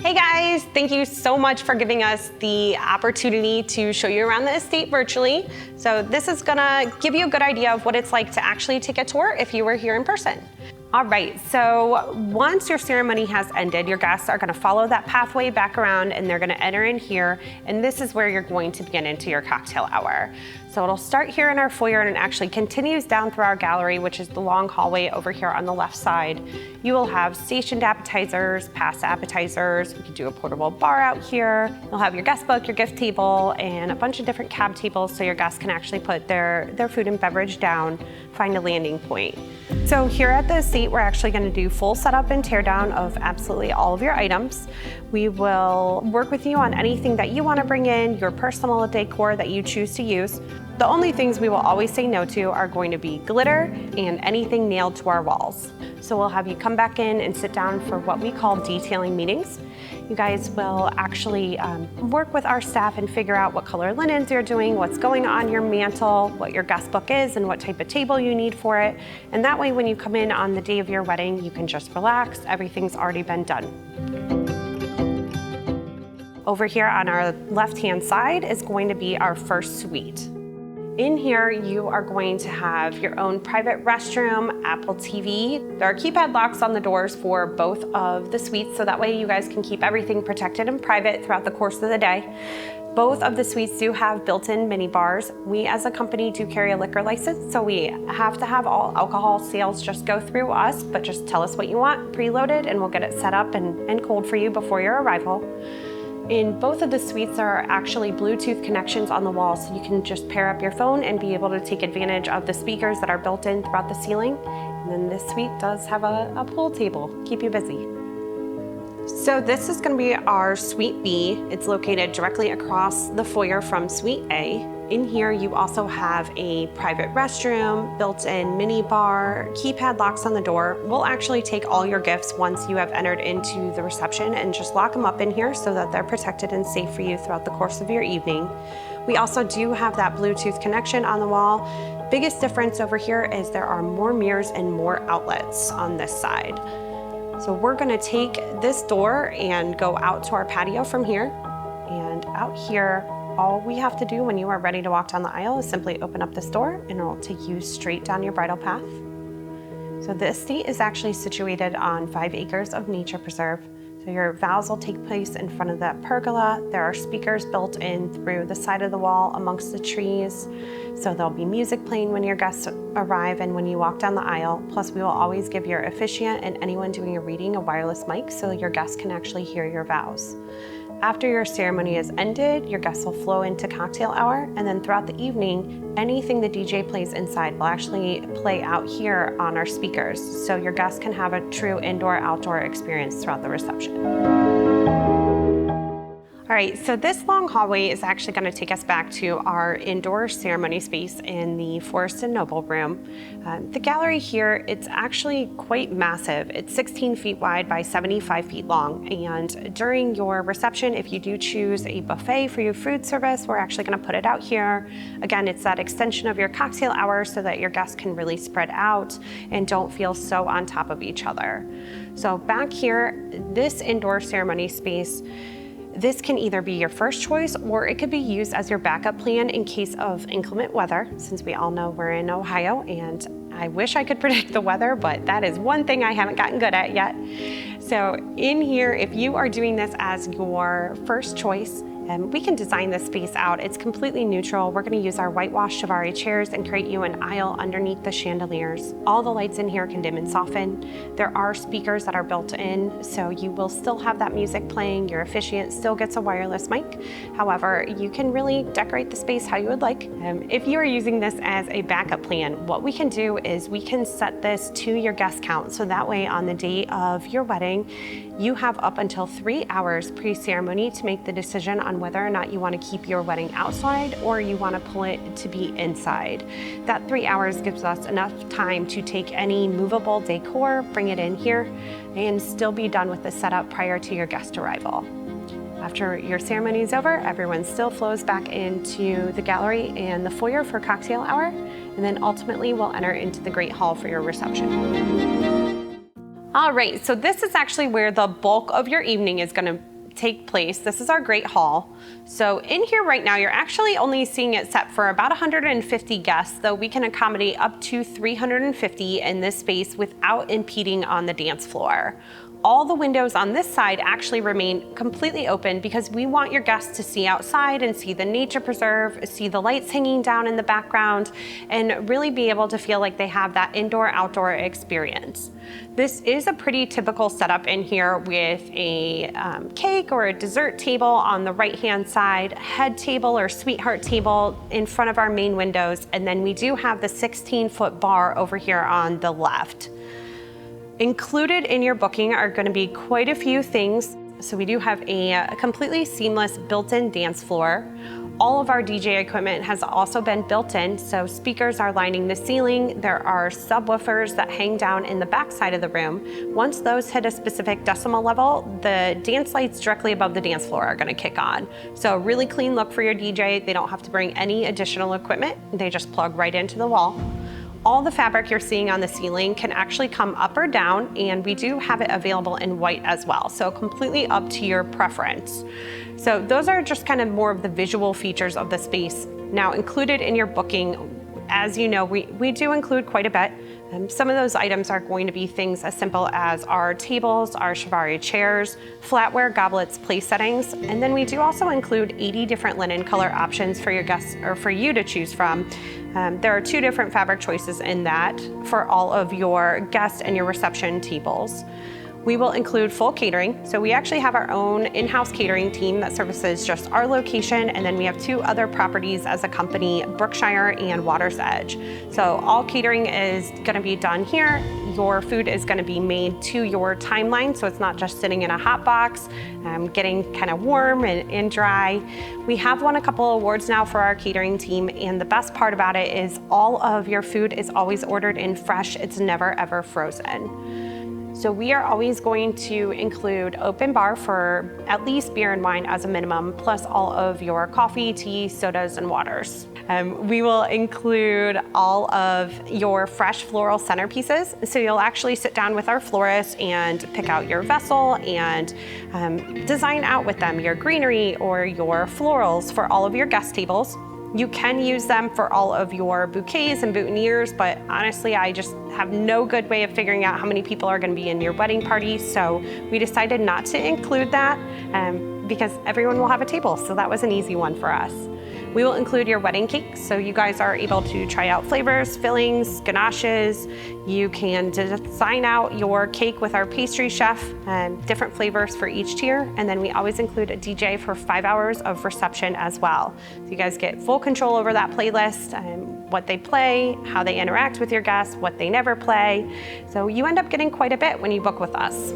Hey guys, thank you so much for giving us the opportunity to show you around the estate virtually. So this is gonna give you a good idea of what it's like to actually take a tour if you were here in person. All right, so once your ceremony has ended, your guests are gonna follow that pathway back around and they're gonna enter in here, and this is where you're going to begin into your cocktail hour. So it'll start here in our foyer and it actually continues down through our gallery, which is the long hallway over here on the left side. You will have stationed appetizers, past appetizers. We can do a portable bar out here. You'll have your guest book, your gift table, and a bunch of different cab tables so your guests can actually put their food and beverage down, find a landing point. So here at the estate, we're actually gonna do full setup and tear down of absolutely all of your items. We will work with you on anything that you wanna bring in, your personal decor that you choose to use. The only things we will always say no to are going to be glitter and anything nailed to our walls. So we'll have you come back in and sit down for what we call detailing meetings. You guys will actually work with our staff and figure out what color linens you're doing, what's going on your mantle, what your guest book is, and what type of table you need for it. And that way, when you come in on the day of your wedding, you can just relax. Everything's already been done. Over here on our left-hand side is going to be our first suite. In here, you are going to have your own private restroom, Apple TV. There are keypad locks on the doors for both of the suites, so that way you guys can keep everything protected and private throughout the course of the day. Both of the suites do have built-in mini bars. We as a company do carry a liquor license, so we have to have all alcohol sales just go through us, but just tell us what you want preloaded and we'll get it set up and cold for you before your arrival. In both of the suites, there are actually Bluetooth connections on the wall, so you can just pair up your phone and be able to take advantage of the speakers that are built in throughout the ceiling. And then this suite does have a pool table, keep you busy. So this is gonna be our Suite B. It's located directly across the foyer from Suite A. In here, you also have a private restroom, built-in mini bar, keypad locks on the door. We'll actually take all your gifts once you have entered into the reception and just lock them up in here so that they're protected and safe for you throughout the course of your evening. We also do have that Bluetooth connection on the wall. Biggest difference over here is there are more mirrors and more outlets on this side. So we're gonna take this door and go out to our patio from here. And out here, all we have to do when you are ready to walk down the aisle is simply open up this door and it'll take you straight down your bridal path. So the estate is actually situated on 5 acres of nature preserve. So your vows will take place in front of that pergola. There are speakers built in through the side of the wall amongst the trees. So there'll be music playing when your guests arrive and when you walk down the aisle. Plus we will always give your officiant and anyone doing a reading a wireless mic so your guests can actually hear your vows. After your ceremony is ended, your guests will flow into cocktail hour, and then throughout the evening, anything the DJ plays inside will actually play out here on our speakers, so your guests can have a true indoor-outdoor experience throughout the reception. All right, so this long hallway is actually gonna take us back to our indoor ceremony space in the Forest and Noble room. The gallery here, it's actually quite massive. It's 16 feet wide by 75 feet long. And during your reception, if you do choose a buffet for your food service, we're actually gonna put it out here. Again, it's that extension of your cocktail hour so that your guests can really spread out and don't feel so on top of each other. So back here, this indoor ceremony space, this can either be your first choice or it could be used as your backup plan in case of inclement weather, since we all know we're in Ohio and I wish I could predict the weather, but that is one thing I haven't gotten good at yet. So in here, if you are doing this as your first choice, we can design this space out. It's completely neutral. We're gonna use our whitewash Chiavari chairs and create you an aisle underneath the chandeliers. All the lights in here can dim and soften. There are speakers that are built in, so you will still have that music playing. Your officiant still gets a wireless mic. However, you can really decorate the space how you would like. If you are using this as a backup plan, what we can do is we can set this to your guest count. So that way on the day of your wedding, you have up until 3 hours pre-ceremony to make the decision on whether or not you want to keep your wedding outside or you want to pull it to be inside. That 3 hours gives us enough time to take any movable decor, bring it in here, and still be done with the setup prior to your guest arrival. After your ceremony is over, everyone still flows back into the gallery and the foyer for cocktail hour, and then ultimately we'll enter into the Great Hall for your reception. All right, so this is actually where the bulk of your evening is gonna take place. This is our great hall. So in here right now, you're actually only seeing it set for about 150 guests, though we can accommodate up to 350 in this space without impeding on the dance floor. All the windows on this side actually remain completely open because we want your guests to see outside and see the nature preserve, see the lights hanging down in the background, and really be able to feel like they have that indoor-outdoor experience. This is a pretty typical setup in here with a cake or a dessert table on the right-hand side, head table or sweetheart table in front of our main windows, and then we do have the 16-foot bar over here on the left. Included in your booking are going to be quite a few things. So we do have a completely seamless built-in dance floor. All of our DJ equipment has also been built in, so speakers are lining the ceiling. There are subwoofers that hang down in the back side of the room. Once those hit a specific decimal level, the dance lights directly above the dance floor are going to kick on. So really clean look for your DJ. They don't have to bring any additional equipment. They just plug right into the wall. All the fabric you're seeing on the ceiling can actually come up or down, and we do have it available in white as well, so completely up to your preference. So those are just kind of more of the visual features of the space. Now, included in your booking, as you know, we do include quite a bit. Some of those items are going to be things as simple as our tables, our Chiavari chairs, flatware, goblets, place settings, and then we do also include 80 different linen color options for your guests or for you to choose from. There are 2 different fabric choices in that for all of your guest and your reception tables. We will include full catering. So we actually have our own in-house catering team that services just our location, and then we have 2 other properties as a company, Brookshire and Water's Edge. So all catering is gonna be done here. Your food is gonna be made to your timeline, so it's not just sitting in a hot box, getting kind of warm and dry. We have won a couple awards now for our catering team, and the best part about it is all of your food is always ordered in fresh. It's never ever frozen. So we are always going to include open bar for at least beer and wine as a minimum, plus all of your coffee, tea, sodas, and waters. We will include all of your fresh floral centerpieces. So you'll actually sit down with our florist and pick out your vessel and design out with them your greenery or your florals for all of your guest tables. You can use them for all of your bouquets and boutonnieres, but honestly, I just have no good way of figuring out how many people are going to be in your wedding party, so we decided not to include that because everyone will have a table, so that was an easy one for us. We will include your wedding cake, so you guys are able to try out flavors, fillings, ganaches. You can design out your cake with our pastry chef, different flavors for each tier, and then we always include a DJ for 5 hours of reception as well. So you guys get full control over that playlist, what they play, how they interact with your guests, what they never play. So you end up getting quite a bit when you book with us.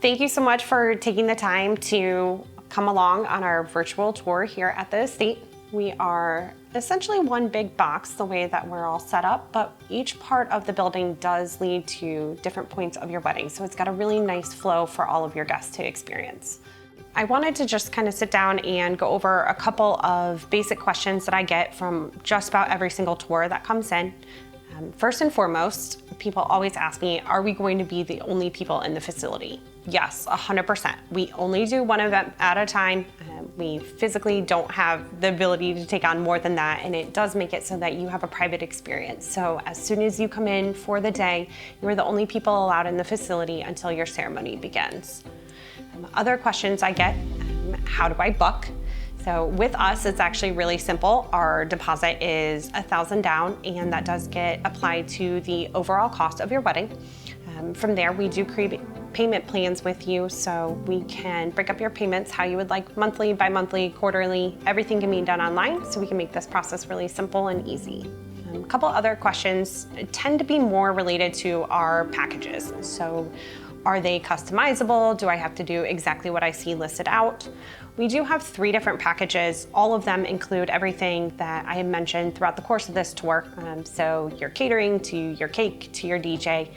Thank you so much for taking the time to come along on our virtual tour here at the estate. We are essentially one big box the way that we're all set up, but each part of the building does lead to different points of your wedding. So it's got a really nice flow for all of your guests to experience. I wanted to just kind of sit down and go over a couple of basic questions that I get from just about every single tour that comes in. First and foremost, people always ask me, are we going to be the only people in the facility? Yes, 100%. We only do one event at a time. We physically don't have the ability to take on more than that, and it does make it so that you have a private experience. So as soon as you come in for the day, you are the only people allowed in the facility until your ceremony begins. Other questions I get, how do I book? So with us, it's actually really simple. Our deposit is $1,000 down, and that does get applied to the overall cost of your wedding. From there, we do create payment plans with you, so we can break up your payments how you would like, monthly, bi-monthly, quarterly. Everything can be done online, so we can make this process really simple and easy. A couple other questions tend to be more related to our packages. So are they customizable? Do I have to do exactly what I see listed out? We do have 3 different packages. All of them include everything that I have mentioned throughout the course of this tour. So your catering to your cake to your DJ,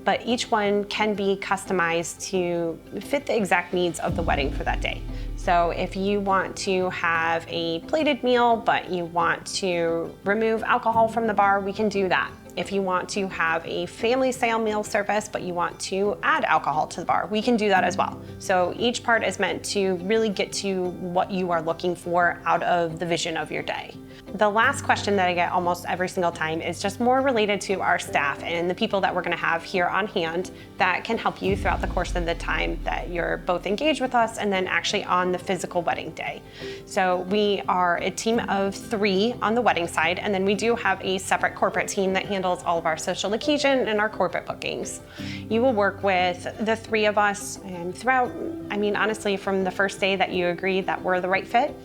but each one can be customized to fit the exact needs of the wedding for that day. So if you want to have a plated meal, but you want to remove alcohol from the bar, we can do that. If you want to have a family style meal service, but you want to add alcohol to the bar, we can do that as well. So each part is meant to really get to what you are looking for out of the vision of your day. The last question that I get almost every single time is just more related to our staff and the people that we're gonna have here on hand that can help you throughout the course of the time that you're both engaged with us and then actually on the physical wedding day. So we are a team of 3 on the wedding side, and then we do have a separate corporate team that handles all of our social occasion and our corporate bookings. You will work with the 3 of us throughout, I mean, honestly, from the first day that you agree that we're the right fit.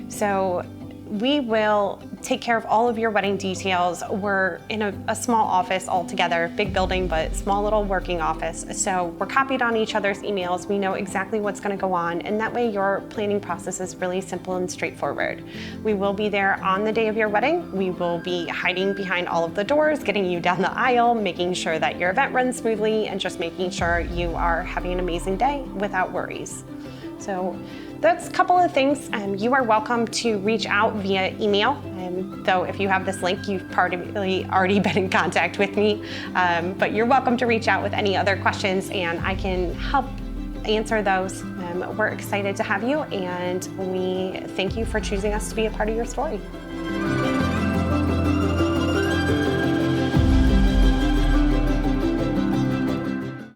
So we will take care of all of your wedding details. We're in a small office all together, big building, but small little working office. So we're copied on each other's emails. We know exactly what's gonna go on, and that way your planning process is really simple and straightforward. We will be there on the day of your wedding. We will be hiding behind all of the doors, getting you down the aisle, making sure that your event runs smoothly, and just making sure you are having an amazing day without worries. So that's a couple of things. You are welcome to reach out via email. Though if you have this link, you've probably already been in contact with me. But you're welcome to reach out with any other questions, and I can help answer those. We're excited to have you, and we thank you for choosing us to be a part of your story.